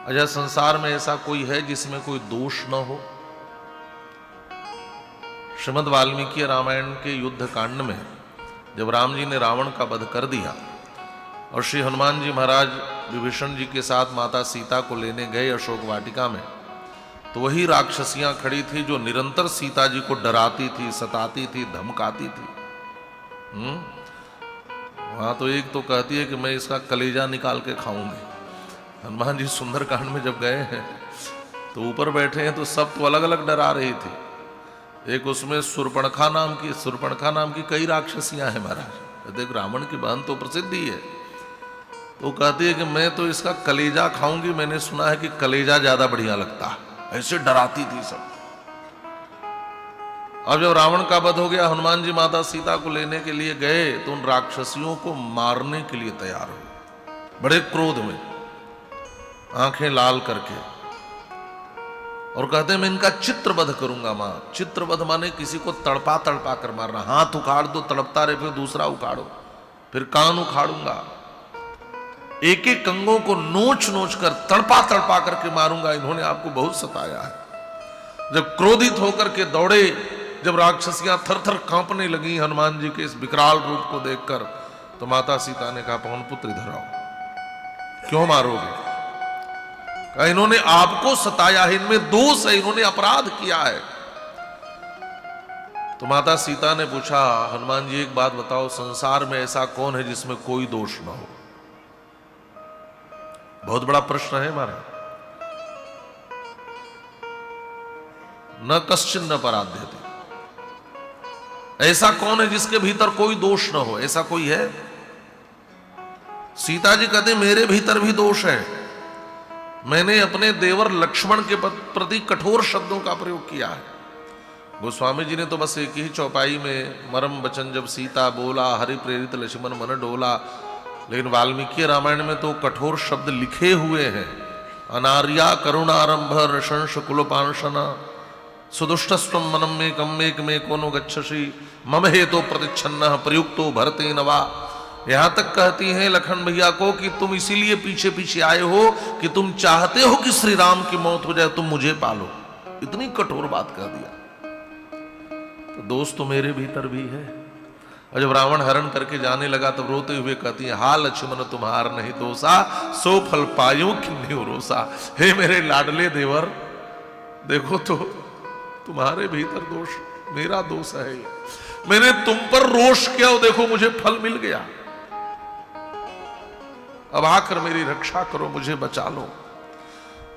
अच्छा, संसार में ऐसा कोई है जिसमें कोई दोष न हो? श्रीमद् वाल्मीकि रामायण के युद्ध कांड में जब राम जी ने रावण का वध कर दिया और श्री हनुमान जी महाराज विभीषण जी के साथ माता सीता को लेने गए अशोक वाटिका में, तो वही राक्षसियां खड़ी थी जो निरंतर सीता जी को डराती थी, सताती थी, धमकाती थी। वहां तो एक तो कहती है कि मैं इसका कलेजा निकाल के खाऊंगी। हनुमान जी सुंदरकांड में जब गए हैं तो ऊपर बैठे हैं तो सब तो अलग अलग डरा रही थी। एक उसमें शूर्पणखा नाम की कई राक्षसियां हैं महाराज। देख, रावण की बहन तो प्रसिद्ध ही है, तो कहती है कि मैं तो इसका कलेजा खाऊंगी। मैंने सुना है कि कलेजा ज्यादा बढ़िया लगता है। ऐसे डराती थी सब। अब जब रावण का वध हो गया, हनुमान जी माता सीता को लेने के लिए गए तो उन राक्षसियों को मारने के लिए तैयार हुए, बड़े क्रोध में, आंखें लाल करके, और कहते हैं मैं इनका चित्रवध करूंगा। मां, चित्रवध माने किसी को तड़पा तड़पा कर मारना। हाथ उखाड़ दो, तड़पता रहे, फिर दूसरा उखाड़ो, फिर कान उखाड़ूंगा, एक एक कंगों को नोच नोच कर तड़पा तड़पा करके मारूंगा। इन्होंने आपको बहुत सताया है। जब क्रोधित होकर के दौड़े, जब राक्षसियां थर थर कांपने लगी हनुमान जी के इस विकराल रूप को देखकर, तो माता सीता ने कहा, पवन पुत्र इधर आओ, क्यों मारोगे? कहा, इन्होंने आपको सताया है, इनमें दोष है, इन्होंने अपराध किया है। तो माता सीता ने पूछा, हनुमान जी एक बात बताओ, संसार में ऐसा कौन है जिसमें कोई दोष ना हो? बहुत बड़ा प्रश्न है हमारा। न कश्चिन न पराध्यते, ऐसा कौन है जिसके भीतर कोई दोष न हो? ऐसा कोई है? सीता जी कहते मेरे भीतर भी दोष है। मैंने अपने देवर लक्ष्मण के प्रति कठोर शब्दों का प्रयोग किया है। गोस्वामी जी ने तो बस एक ही चौपाई में मरम वचन जब सीता बोला, हरि प्रेरित लक्ष्मण मन डोला, लेकिन वाल्मीकि रामायण में तो कठोर शब्द लिखे हुए हैं। अनार्या करुणारंभ नृशंस कुलपांशना सुदुष्टस्वम मनम में कम्मेक में कोनो गच्छसि मम हेतो प्रतिच्छन्न प्रयुक्तो भरते नवा। यहां तक कहती हैं लखन भैया को कि तुम इसीलिए पीछे पीछे आए हो कि तुम चाहते हो कि श्री राम की मौत हो जाए, तुम मुझे पालो। इतनी कठोर बात कह दिया। तो दोस्त तो मेरे भीतर भी है। और जब रावण हरण करके जाने लगा तब रोते हुए कहती है, हा लक्ष्मण तुम्हार नहीं दोषा, सो फल पायो कि नहीं रोसा। हे मेरे लाडले देवर, देखो तो तुम्हारे भीतर दोष, मेरा दोष है। मैंने तुम पर रोष किया और देखो मुझे फल मिल गया। अब आकर मेरी रक्षा करो, मुझे बचा लो।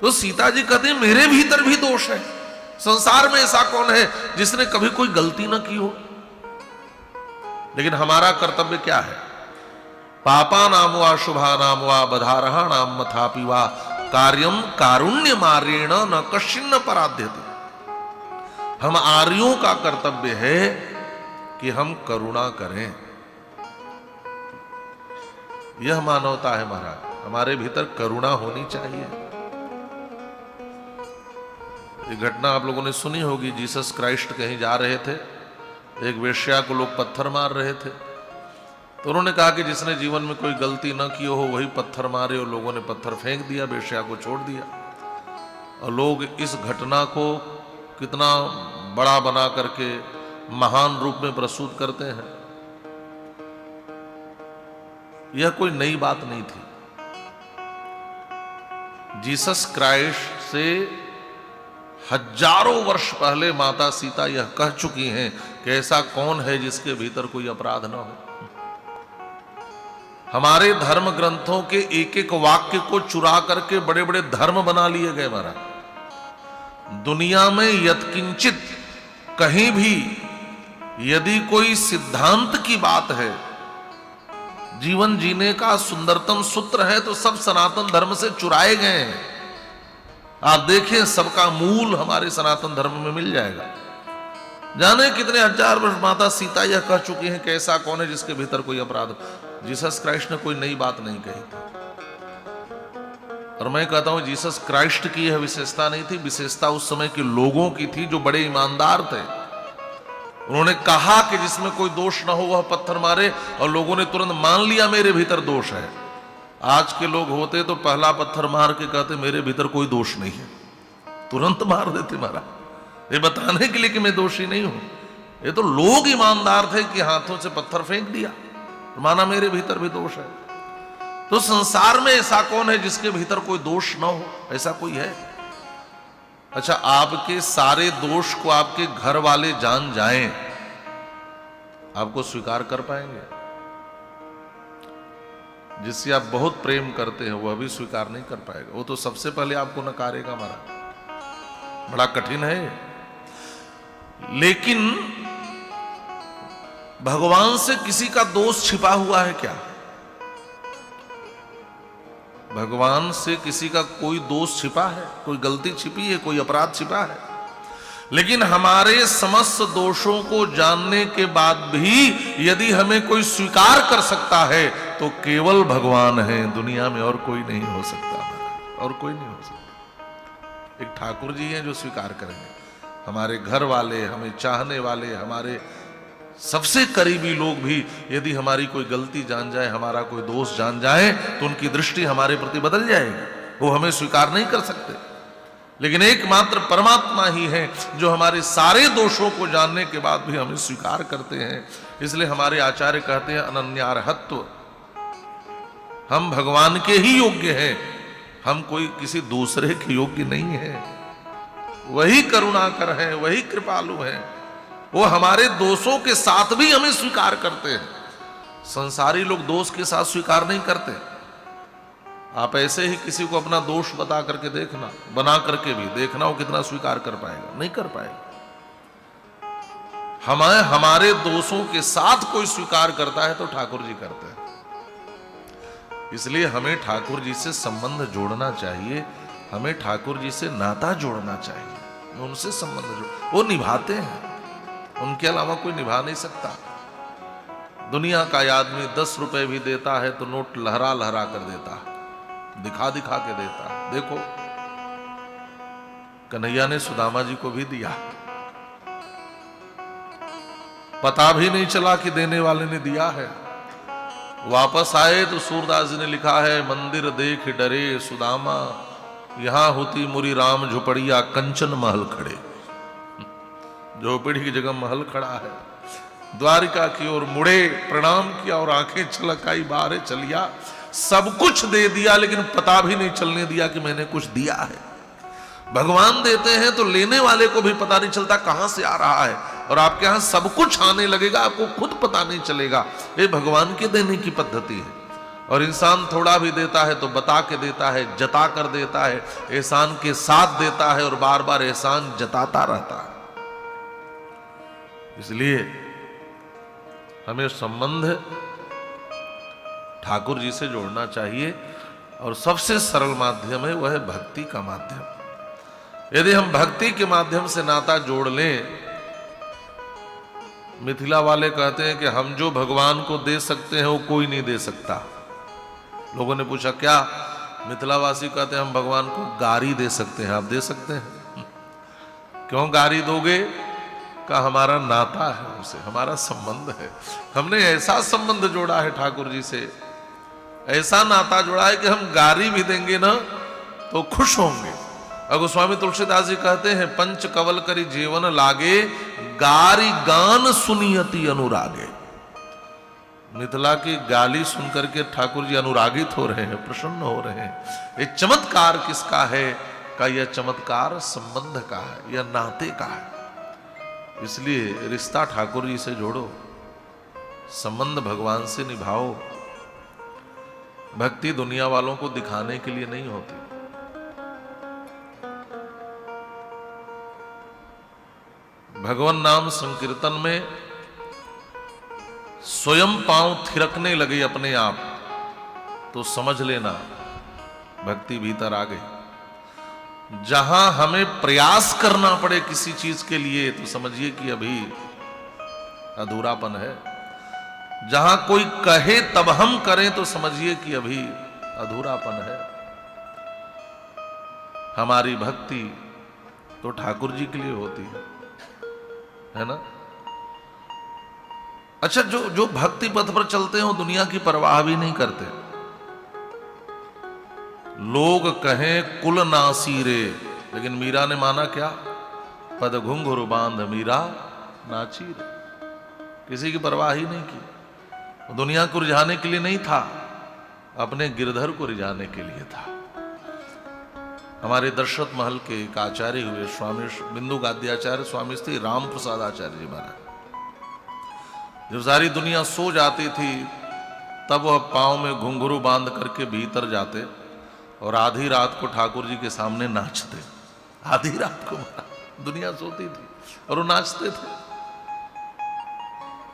तो सीता जी कहते हैं मेरे भीतर भी दोष है। संसार में ऐसा कौन है जिसने कभी कोई गलती ना की हो? लेकिन हमारा कर्तव्य क्या है? पापा नाम वा शुभा नाम वा बधारहा नाम मथापि वा कार्यम कारुण्य मारेण न कश्चिन्न पराध्यते। हम आर्यों का कर्तव्य है कि हम करुणा करें। यह मानवता है महाराज। हमारे भीतर करुणा होनी चाहिए। ये घटना आप लोगों ने सुनी होगी। जीसस क्राइस्ट कहीं जा रहे थे, एक वेश्या को लोग पत्थर मार रहे थे, तो उन्होंने कहा कि जिसने जीवन में कोई गलती न की हो वही पत्थर मारे, और लोगों ने पत्थर फेंक दिया, वेश्या को छोड़ दिया। और लोग इस घटना को कितना बड़ा बना करके महान रूप में प्रस्तुत करते हैं। यह कोई नई बात नहीं थी। जीसस क्राइस्ट से हजारों वर्ष पहले माता सीता यह कह चुकी हैं कि ऐसा कौन है जिसके भीतर कोई अपराध ना हो। हमारे धर्म ग्रंथों के एक एक वाक्य को चुरा करके बड़े बड़े धर्म बना लिए गए महाराज। दुनिया में यत्किंचित कहीं भी यदि कोई सिद्धांत की बात है, जीवन जीने का सुंदरतम सूत्र है, तो सब सनातन धर्म से चुराए गए हैं। आप देखें, सबका मूल हमारे सनातन धर्म में मिल जाएगा। जाने कितने हजार वर्ष माता सीता यह कह चुकी हैं कि ऐसा कौन है जिसके भीतर कोई अपराध। जीसस क्राइस्ट ने कोई नई बात नहीं कही थी। और मैं कहता हूं जीसस क्राइस्ट की यह विशेषता नहीं थी, विशेषता उस समय के लोगों की थी जो बड़े ईमानदार थे। उन्होंने कहा कि जिसमें कोई दोष ना हो वह पत्थर मारे, और लोगों ने तुरंत मान लिया मेरे भीतर दोष है। आज के लोग होते तो पहला पत्थर मार के कहते मेरे भीतर कोई दोष नहीं है, तुरंत मार देते महाराज, ये बताने के लिए कि मैं दोषी नहीं हूं। ये तो लोग ईमानदार थे कि हाथों से पत्थर फेंक दिया, माना मेरे भीतर भी दोष है। तो संसार में ऐसा कौन है जिसके भीतर कोई दोष ना हो? ऐसा कोई है? अच्छा, आपके सारे दोष को आपके घर वाले जान जाएं, आपको स्वीकार कर पाएंगे? जिससे आप बहुत प्रेम करते हैं वह भी स्वीकार नहीं कर पाएगा, वो तो सबसे पहले आपको नकारेगा महाराज। बड़ा कठिन है। लेकिन भगवान से किसी का दोष छिपा हुआ है क्या? भगवान से किसी का कोई दोष छिपा है? कोई गलती छिपी है? कोई अपराध छिपा है? लेकिन हमारे समस्त दोषों को जानने के बाद भी यदि हमें कोई स्वीकार कर सकता है तो केवल भगवान है, दुनिया में और कोई नहीं हो सकता, और कोई नहीं हो सकता। एक ठाकुर जी हैं जो स्वीकार करेंगे। हमारे घर वाले, हमें चाहने वाले, हमारे सबसे करीबी लोग भी यदि हमारी कोई गलती जान जाए, हमारा कोई दोष जान जाए, तो उनकी दृष्टि हमारे प्रति बदल जाएगी, वो हमें स्वीकार नहीं कर सकते। लेकिन एकमात्र परमात्मा ही है जो हमारे सारे दोषों को जानने के बाद भी हमें स्वीकार करते हैं। इसलिए हमारे आचार्य कहते हैं अनन्यार्हत्व, हम भगवान के ही योग्य हैं, हम कोई किसी दूसरे के योग्य नहीं है। वही करुणाकर हैं, वही कृपालु हैं, वो हमारे दोषों के साथ भी हमें स्वीकार करते हैं। संसारी लोग दोष के साथ स्वीकार नहीं करते। आप ऐसे ही किसी को अपना दोष बता करके देखना, बना करके भी देखना, वो कितना स्वीकार कर पाएगा? नहीं कर पाएगा। हमारे दोषों के साथ कोई स्वीकार करता है तो ठाकुर जी करते हैं। इसलिए हमें ठाकुर जी से संबंध जोड़ना चाहिए, हमें ठाकुर जी से नाता जोड़ना चाहिए, उनसे संबंध जोड़, वो निभाते हैं, उनके अलावा कोई निभा नहीं सकता। दुनिया का आदमी 10 रुपए भी देता है तो नोट लहरा लहरा कर देता है, दिखा दिखा के देता है। देखो कन्हैया ने सुदामा जी को भी दिया, पता भी नहीं चला कि देने वाले ने दिया है। वापस आए तो सूरदास जी ने लिखा है, मंदिर देख डरे सुदामा, यहां होती मुरी राम झोपड़िया कंचन महल खड़े। झोपड़ी की जगह महल खड़ा है। द्वारिका की ओर मुड़े, प्रणाम किया और आंखें छलकाई, बाहर चलिया। सब कुछ दे दिया लेकिन पता भी नहीं चलने दिया कि मैंने कुछ दिया है। भगवान देते हैं तो लेने वाले को भी पता नहीं चलता कहां से आ रहा है, और आपके यहां सब कुछ आने लगेगा, आपको खुद पता नहीं चलेगा। ये भगवान के देने की पद्धति है। और इंसान थोड़ा भी देता है तो बता के देता है, जता कर देता है, एहसान के साथ देता है और बार बार एहसान जताता रहता है। इसलिए हमें संबंध ठाकुर जी से जोड़ना चाहिए, और सबसे सरल माध्यम है वह है भक्ति का माध्यम। यदि हम भक्ति के माध्यम से नाता जोड़ लें, मिथिला वाले कहते हैं कि हम जो भगवान को दे सकते हैं वो कोई नहीं दे सकता। लोगों ने पूछा क्या? मिथिलावासी कहते हैं हम भगवान को गारी दे सकते हैं। आप दे सकते हैं? क्यों गारी दोगे? का हमारा नाता है उनसे, हमारा संबंध है। हमने ऐसा संबंध जोड़ा है ठाकुर जी से, ऐसा नाता जोड़ा है कि हम गारी भी देंगे ना तो खुश होंगे। और गोस्वामी तुलसीदास जी कहते हैं, पंच कवल करी जीवन लागे, गारी गान सुनियति अनुरागे। मिथिला की गाली सुनकर के ठाकुर जी अनुरागित हो रहे हैं, प्रसन्न हो रहे हैं। ये चमत्कार किसका है? का यह चमत्कार संबंध का है, यह नाते का है। इसलिए रिश्ता ठाकुर जी से जोड़ो, संबंध भगवान से निभाओ। भक्ति दुनिया वालों को दिखाने के लिए नहीं होती। भगवान नाम संकीर्तन में स्वयं पांव थिरकने लगे अपने आप तो समझ लेना भक्ति भीतर आ गई। जहां हमें प्रयास करना पड़े किसी चीज के लिए तो समझिए कि अभी अधूरापन है। जहां कोई कहे तब हम करें तो समझिए कि अभी अधूरापन है। हमारी भक्ति तो ठाकुर जी के लिए होती है ना। अच्छा, जो भक्ति पथ पर चलते हैं वो दुनिया की परवाह भी नहीं करते। लोग कहें कुल नासी रे, लेकिन मीरा ने माना क्या? पद घुंघरू बांध मीरा नाची रे। किसी की परवाह ही नहीं की। वो दुनिया को रिझाने के लिए नहीं था, अपने गिरधर को रिझाने के लिए था। हमारे दशरथ महल के एक आचार्य हुए स्वामी बिंदु गाद्याचार्य स्वामी श्री राम प्रसाद आचार्य जी महाराज। जब सारी दुनिया सो जाती थी तब वह पांव में घुंघरू बांध करके भीतर जाते और आधी रात को ठाकुर जी के सामने नाचते। आधी रात को दुनिया सोती थी और वो नाचते थे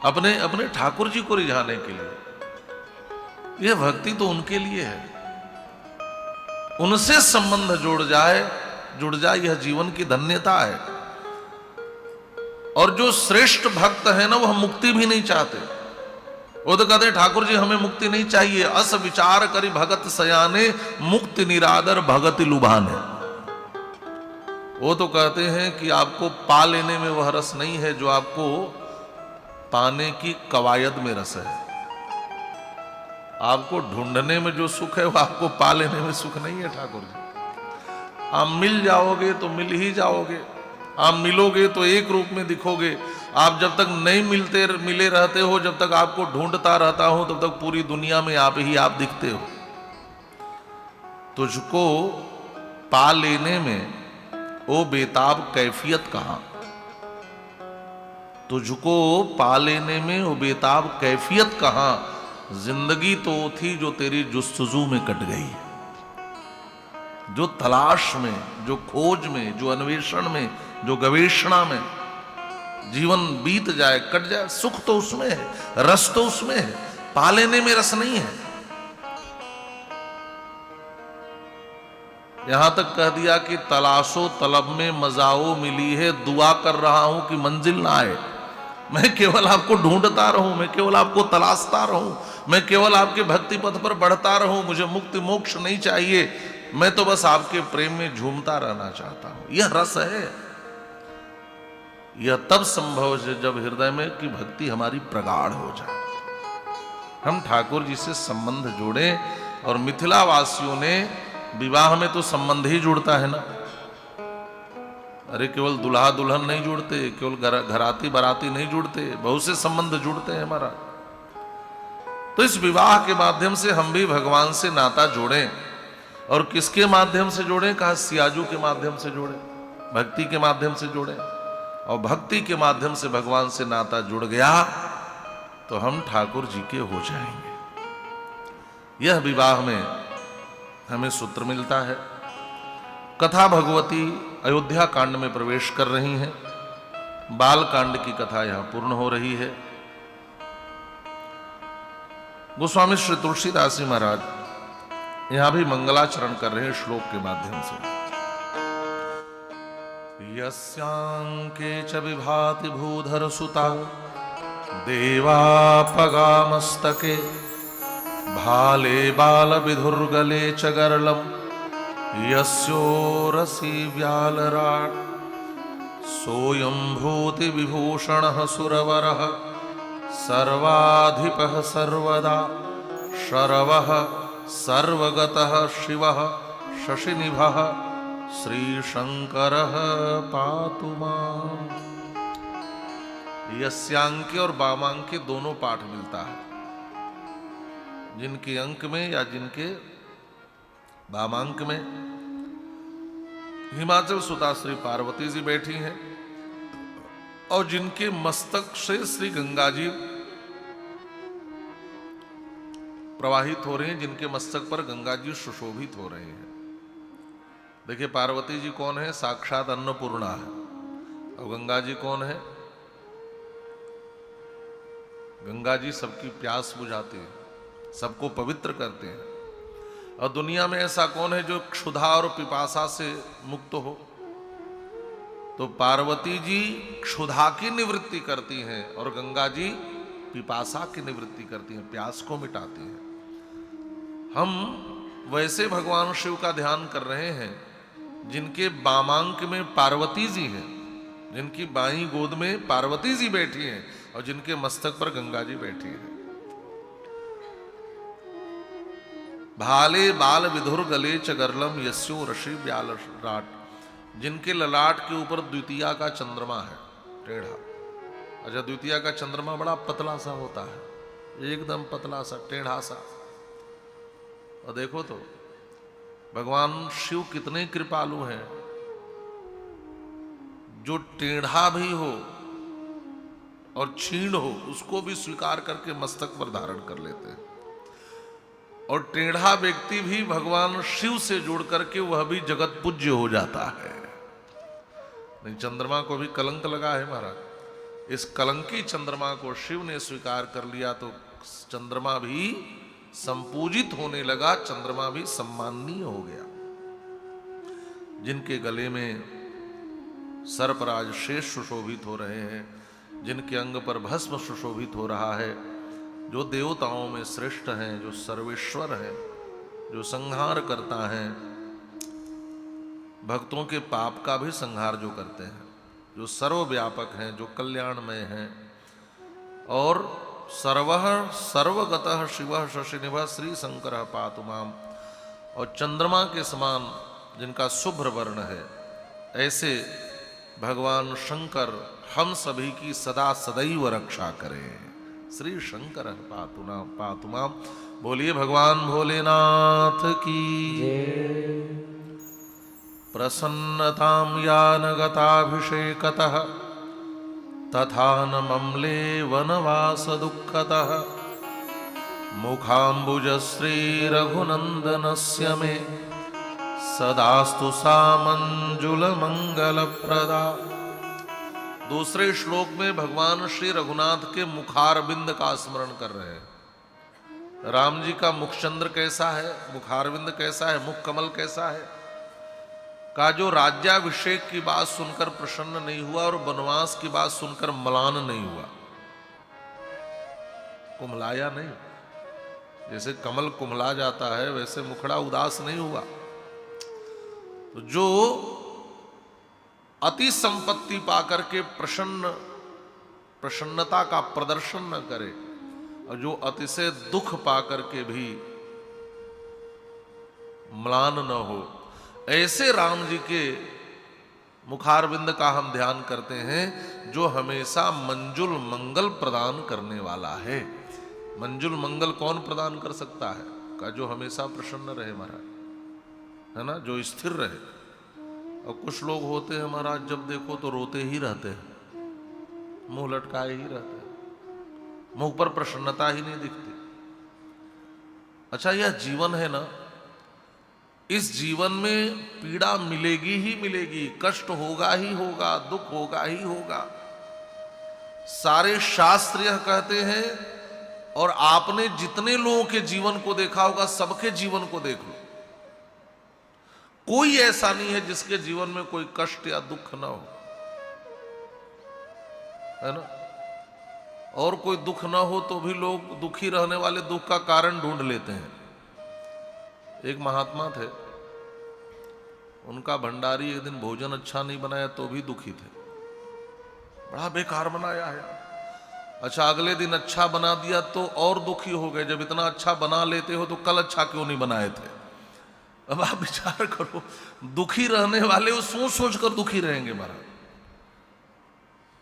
अपने अपने ठाकुर जी को रिझाने के लिए। यह भक्ति तो उनके लिए है, उनसे संबंध जुड़ जाए यह जीवन की धन्यता है। और जो श्रेष्ठ भक्त है ना, वह मुक्ति भी नहीं चाहते। वो तो कहते हैं ठाकुर जी हमें मुक्ति नहीं चाहिए, अस विचार करी भगत सयाने, मुक्ति निरादर भगति लुभाने। वो तो कहते हैं कि आपको पा लेने में वह रस नहीं है जो आपको पाने की कवायद में रस है। आपको ढूंढने में जो सुख है वो आपको पा लेने में सुख नहीं है ठाकुर जी। आप मिल जाओगे तो मिल ही जाओगे, आप मिलोगे तो एक रूप में दिखोगे। आप जब तक नहीं मिले रहते हो, जब तक आपको ढूंढता रहता हूं, तब तक पूरी दुनिया में आप ही आप दिखते हो। तुझको पा लेने में ओ बेताब कैफियत कहां? तुझको पा लेने में ओ बेताब कैफियत कहां? जिंदगी तो थी जो तेरी जुस्तजू में कट गई। जो तलाश में, जो खोज में, जो अन्वेषण में, जो गवेषणा में जीवन बीत जाए, कट जाए, सुख तो उसमें है, रस तो उसमें है, पा लेने में रस नहीं है। यहां तक कह दिया कि तलाशो तलब में मजाओ मिली है, दुआ कर रहा हूं कि मंजिल ना आए। मैं केवल आपको ढूंढता रहूं, मैं केवल आपको तलाशता रहूं, मैं केवल आपके भक्ति पथ पर बढ़ता रहूं। मुझे मुक्ति मोक्ष नहीं चाहिए, मैं तो बस आपके प्रेम में झूमता रहना चाहता हूं। यह रस है। यह तब संभव है जब हृदय में की भक्ति हमारी प्रगाढ़ हो जाए, हम ठाकुर जी से संबंध जोड़े। और मिथिला वासियों ने विवाह में तो संबंध ही जुड़ता है ना। अरे केवल दुल्हा दुल्हन नहीं जुड़ते, केवल घराती बाराती नहीं जुड़ते, बहुत से संबंध जुड़ते हैं हमारा। तो इस विवाह के माध्यम से हम भी भगवान से नाता जोड़ें। और किसके माध्यम से जोड़ें? कहा सियाजू के माध्यम से जोड़ें, भक्ति के माध्यम से जोड़ें। और भक्ति के माध्यम से भगवान से नाता जुड़ गया तो हम ठाकुर जी के हो जाएंगे। यह विवाह में हमें सूत्र मिलता है। कथा भगवती अयोध्या कांड में प्रवेश कर रही हैं। बाल कांड की कथा यहां पूर्ण हो रही है। गोस्वामी श्री तुलसीदास जी महाराज यहां भी मंगलाचरण कर रहे हैं श्लोक के माध्यम से। यस्यांके च विभाति भूधर सुता देवापगा मस्तके, भाले बाल विधुर्गले च गर्लम, यस्योरसी व्यालराट, सोयं भूति विभूषणः सुरवरः, सर्वाधिपः सर्वदा, शरवः सर्वगतः शिवः शशिनिभः, श्रीशंकरः पातु माम्। यस्यांके और वामांके दोनों पाठ मिलता है। जिनके अंक में या जिनके वामांक में हिमाचल सुता श्री पार्वती जी बैठी हैं और जिनके मस्तक से श्री गंगा जी प्रवाहित हो रहे हैं, जिनके मस्तक पर गंगा जी सुशोभित हो रहे हैं। देखिए पार्वती जी कौन है? साक्षात अन्नपूर्णा है। और गंगा जी कौन है? गंगा जी सबकी प्यास बुझाते हैं, सबको पवित्र करते हैं। और दुनिया में ऐसा कौन है जो क्षुधा और पिपासा से मुक्त हो? तो पार्वती जी क्षुधा की निवृत्ति करती हैं और गंगा जी पिपासा की निवृत्ति करती हैं, प्यास को मिटाती हैं। हम वैसे भगवान शिव का ध्यान कर रहे हैं जिनके वामांक में पार्वती जी हैं, जिनकी बाईं गोद में पार्वती जी बैठी हैं और जिनके मस्तक पर गंगा जी बैठी हैं। भाले बाल विधुर गले चगरलम यस्यो ऋषि ब्याल राट, जिनके ललाट के ऊपर द्वितीया का चंद्रमा है टेढ़ा। अच्छा, द्वितीया का चंद्रमा बड़ा पतला सा होता है, एकदम पतला सा टेढ़ा सा। और देखो तो भगवान शिव कितने कृपालु हैं, जो टेढ़ा भी हो और क्षीण हो उसको भी स्वीकार करके मस्तक पर धारण कर लेते हैं। और टेढ़ा व्यक्ति भी भगवान शिव से जुड़ करके वह भी जगत पूज्य हो जाता है। नहीं, चंद्रमा को भी कलंक लगा है महाराज। इस कलंकी चंद्रमा को शिव ने स्वीकार कर लिया तो चंद्रमा भी संपूजित होने लगा, चंद्रमा भी सम्माननीय हो गया। जिनके गले में सर्पराज शेष सुशोभित हो रहे हैं, जिनके अंग पर भस्म सुशोभित हो रहा है, जो देवताओं में श्रेष्ठ हैं, जो सर्वेश्वर हैं, जो संहार करता है, भक्तों के पाप का भी संहार जो करते हैं, जो सर्वव्यापक हैं, जो कल्याणमय हैं, और सर्वः सर्वगतः शिवः शशिनिभः श्री शंकर पातु माम, और चंद्रमा के समान जिनका शुभ्र वर्ण है, ऐसे भगवान शंकर हम सभी की सदा सदैव रक्षा करें। श्री शंकर पातु माम। बोलिए भगवान भोलेनाथ की। प्रसन्नतां यान गताभिषेकतः तथा न ममले वनवास दुःखतः, मुखाम्बुज श्री रघुनंदनस्य मे सदास्तु सा मंजुल मंगल प्रदा। दूसरे श्लोक में भगवान श्री रघुनाथ के मुखारविंद का स्मरण कर रहे हैं। राम जी का मुखचंद्र कैसा है, मुखारविंद कैसा है, मुख कमल कैसा है, का जो राज्याभिषेक की बात सुनकर प्रसन्न नहीं हुआ और वनवास की बात सुनकर म्लान नहीं हुआ, कुम्हलाया नहीं। जैसे कमल कुम्हला जाता है वैसे मुखड़ा उदास नहीं हुआ। तो जो अति संपत्ति पाकर के प्रसन्नता का प्रदर्शन न करे, और जो अतिशय दुख पाकर के भी म्लान न हो, ऐसे राम जी के मुखारविंद का हम ध्यान करते हैं, जो हमेशा मंजुल मंगल प्रदान करने वाला है। मंजुल मंगल कौन प्रदान कर सकता है? का जो हमेशा प्रसन्न रहे महाराज, है ना, जो स्थिर रहे। और कुछ लोग होते हैं महाराज, जब देखो तो रोते ही रहते हैं, मुंह लटकाए ही रहते हैं, मुंह पर प्रसन्नता ही नहीं दिखती। अच्छा, यह जीवन है ना, इस जीवन में पीड़ा मिलेगी ही मिलेगी, कष्ट होगा ही होगा, दुख होगा ही होगा। सारे शास्त्र यह कहते हैं, और आपने जितने लोगों के जीवन को देखा होगा, सबके जीवन को देख लो, कोई ऐसा नहीं है जिसके जीवन में कोई कष्ट या दुख ना हो, है ना। और कोई दुख ना हो तो भी लोग दुखी रहने वाले दुख का कारण ढूंढ लेते हैं। एक महात्मा थे, उनका भंडारी एक दिन भोजन अच्छा नहीं बनाया तो भी दुखी थे, बड़ा बेकार बनाया है। अच्छा, अगले दिन अच्छा बना दिया तो और दुखी हो गए, जब इतना अच्छा बना लेते हो तो कल अच्छा क्यों नहीं बनाए थे। अब आप विचार करो, दुखी रहने वाले वो सोच सोच कर दुखी रहेंगे महाराज।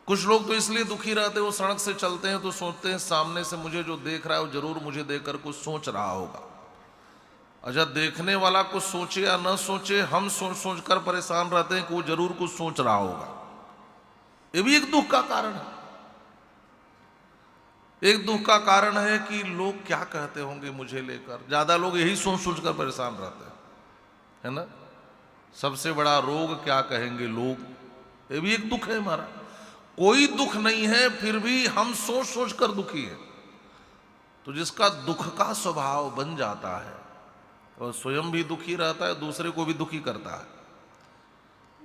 कुछ लोग तो इसलिए दुखी रहते हैं, वो सड़क से चलते हैं तो सोचते हैं सामने से मुझे जो देख रहा है वो जरूर मुझे देखकर कुछ सोच रहा होगा। अच्छा, देखने वाला कुछ सोचे या न सोचे, हम सोच सोच कर परेशान रहते हैं कि वो जरूर कुछ सोच रहा होगा। ये भी एक दुख का कारण है। एक दुख का कारण है कि लोग क्या कहते होंगे मुझे लेकर, ज्यादा लोग यही सोच सोच कर परेशान रहते हैं, है ना। सबसे बड़ा रोग क्या कहेंगे लोग, ये भी एक दुख है हमारा। कोई दुख नहीं है फिर भी हम सोच सोच कर दुखी है। तो जिसका दुख का स्वभाव बन जाता है और स्वयं भी दुखी रहता है, दूसरे को भी दुखी करता है।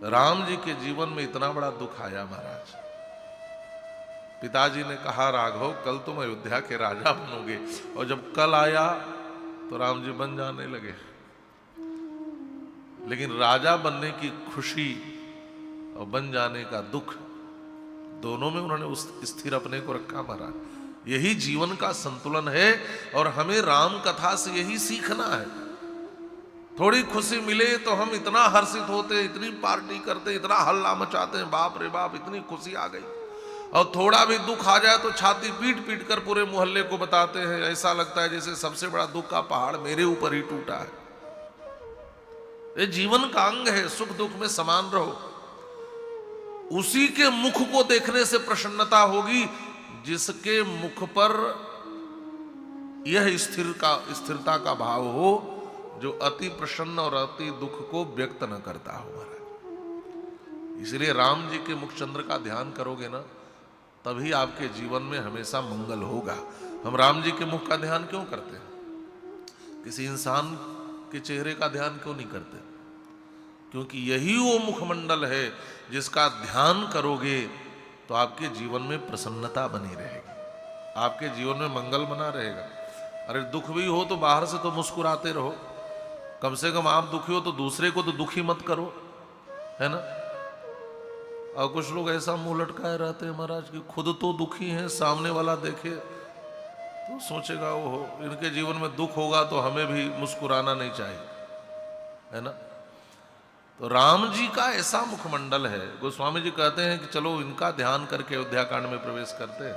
राम जी के जीवन में इतना बड़ा दुख आया महाराज। पिताजी ने कहा राघव कल तुम अयोध्या के राजा बनोगे, और जब कल आया तो राम जी बन जाने लगे। लेकिन राजा बनने की खुशी और बन जाने का दुख, दोनों में उन्होंने उस स्थिर अपने को रखा महाराज। यही जीवन का संतुलन है और हमें राम कथा से यही सीखना है। थोड़ी खुशी मिले तो हम इतना हर्षित होते, इतनी पार्टी करते, इतना हल्ला मचाते हैं, बाप रे बाप इतनी खुशी आ गई। और थोड़ा भी दुख आ जाए तो छाती पीट पीट कर पूरे मोहल्ले को बताते हैं, ऐसा लगता है जैसे सबसे बड़ा दुख का पहाड़ मेरे ऊपर ही टूटा है। ये जीवन का अंग है, सुख दुख में समान रहो। उसी के मुख को देखने से प्रसन्नता होगी जिसके मुख पर यह स्थिरता का भाव हो, जो अति प्रसन्न और अति दुख को व्यक्त न करता हो महाराज। इसलिए राम जी के मुखचंद्र का ध्यान करोगे ना, तभी आपके जीवन में हमेशा मंगल होगा। हम राम जी के मुख का ध्यान क्यों करते हैं? किसी इंसान के चेहरे का ध्यान क्यों नहीं करते? क्योंकि यही वो मुखमंडल है जिसका ध्यान करोगे तो आपके जीवन में प्रसन्नता बनी रहेगी, आपके जीवन में मंगल बना रहेगा। अरे दुख भी हो तो बाहर से तो मुस्कुराते रहो, कम से कम आप दुखी हो तो दूसरे को तो दुखी मत करो, है ना। और कुछ लोग ऐसा मुंह लटकाए रहते हैं महाराज कि खुद तो दुखी हैं, सामने वाला देखे तो सोचेगा वो इनके जीवन में दुख होगा तो हमें भी मुस्कुराना नहीं चाहिए, है ना। तो राम जी का ऐसा मुखमंडल है। गोस्वामी जी कहते हैं कि चलो इनका ध्यान करके अयोध्या कांड में प्रवेश करते हैं।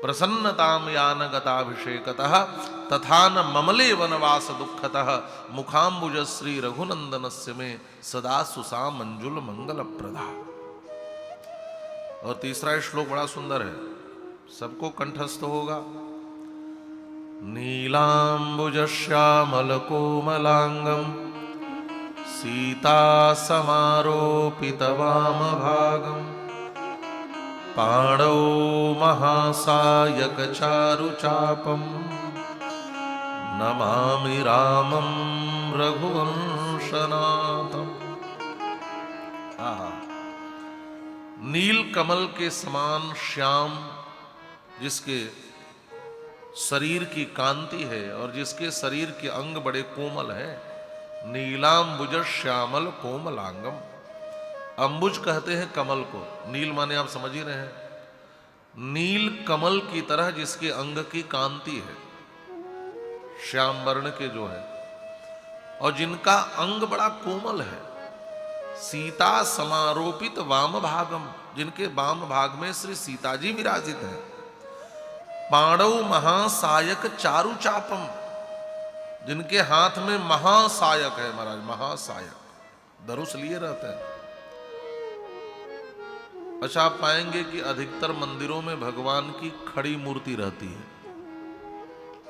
प्रसन्नताम यान गताभिषेकतः तथा न ममले वनवास दुखतः मुखाम्बुज श्री रघुनंदनस्य में सदा सुसा मंजुल मंगल प्रदा। और तीसरा श्लोक बड़ा सुंदर है, सबको कंठस्थ होगा। नीलांबुज श्यामल कोमलांगम सीता समारोपित वाम भागम पाणौ महासायक चारुचापम नमामि रामं रघुवंशनाथम। नील कमल के समान श्याम, जिसके शरीर की कांति है और जिसके शरीर के अंग बड़े कोमल हैं, नीलांबुज श्यामल कोमलांगम। अंबुज कहते हैं कमल को, नील माने आप समझ ही रहे हैं। नील कमल की तरह जिसके अंग की कांति है, श्याम वर्ण के जो है, और जिनका अंग बड़ा कोमल है। सीता समारोपित वाम भागम, जिनके वाम भाग में श्री सीता जी विराजित हैं। पाणव महासायक चारु चापम, जिनके हाथ में महासायक है महाराज, महासायक धनुष लिए रहते हैं। अच्छा, आप पाएंगे कि अधिकतर मंदिरों में भगवान की खड़ी मूर्ति रहती है,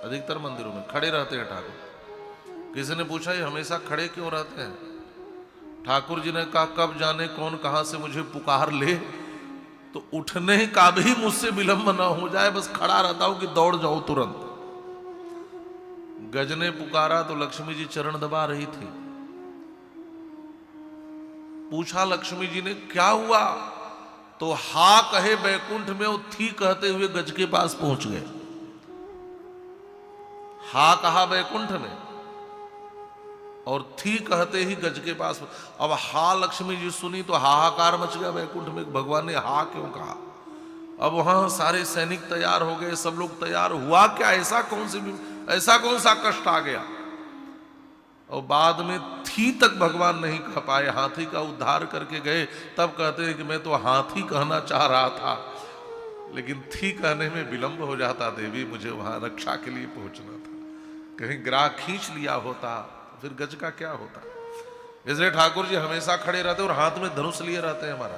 अधिकतर मंदिरों में खड़े रहते हैं ठाकुर। किसी ने पूछा ये हमेशा खड़े क्यों रहते हैं? ठाकुर जी ने कहा कब जाने कौन कहां से मुझे पुकार ले तो उठने का भी मुझसे विलंब ना हो जाए, बस खड़ा रहता हूं कि दौड़ जाओ तुरंत। गज ने पुकारा तो लक्ष्मी जी चरण दबा रही थी। पूछा लक्ष्मी जी ने क्या हुआ, तो हा कहे बैकुंठ में, वो थी कहते हुए गज के पास पहुंच गए। हा कहा बैकुंठ में और थी कहते ही गज के पास। अब हा लक्ष्मी जी सुनी तो हाहाकार मच गया बैकुंठ में, भगवान ने हा क्यों कहा। अब वहां सारे सैनिक तैयार हो गए, सब लोग तैयार। हुआ क्या, ऐसा कौन सा कष्ट आ गया। और बाद में थी तक भगवान नहीं कह पाए, हाथी का उद्धार करके गए। तब कहते हैं कि मैं तो हाथी कहना चाह रहा था, लेकिन थी कहने में विलंब हो जाता देवी, मुझे वहां रक्षा के लिए पहुंचना था। कहीं ग्राह खींच लिया होता फिर गज का क्या होता। इसलिए ठाकुर जी हमेशा खड़े रहते और हाथ में धनुष लिए रहते हैं हमारा,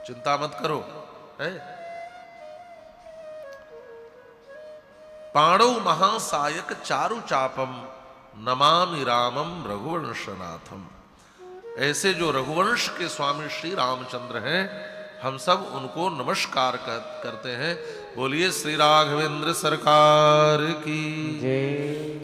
चिंता मत करो है। पाणव महासायक चारु चापम नमामि रामम रघुवंशनाथम। ऐसे जो रघुवंश के स्वामी श्री रामचंद्र हैं, हम सब उनको नमस्कार करते हैं। बोलिए श्री राघवेंद्र सरकार की जय।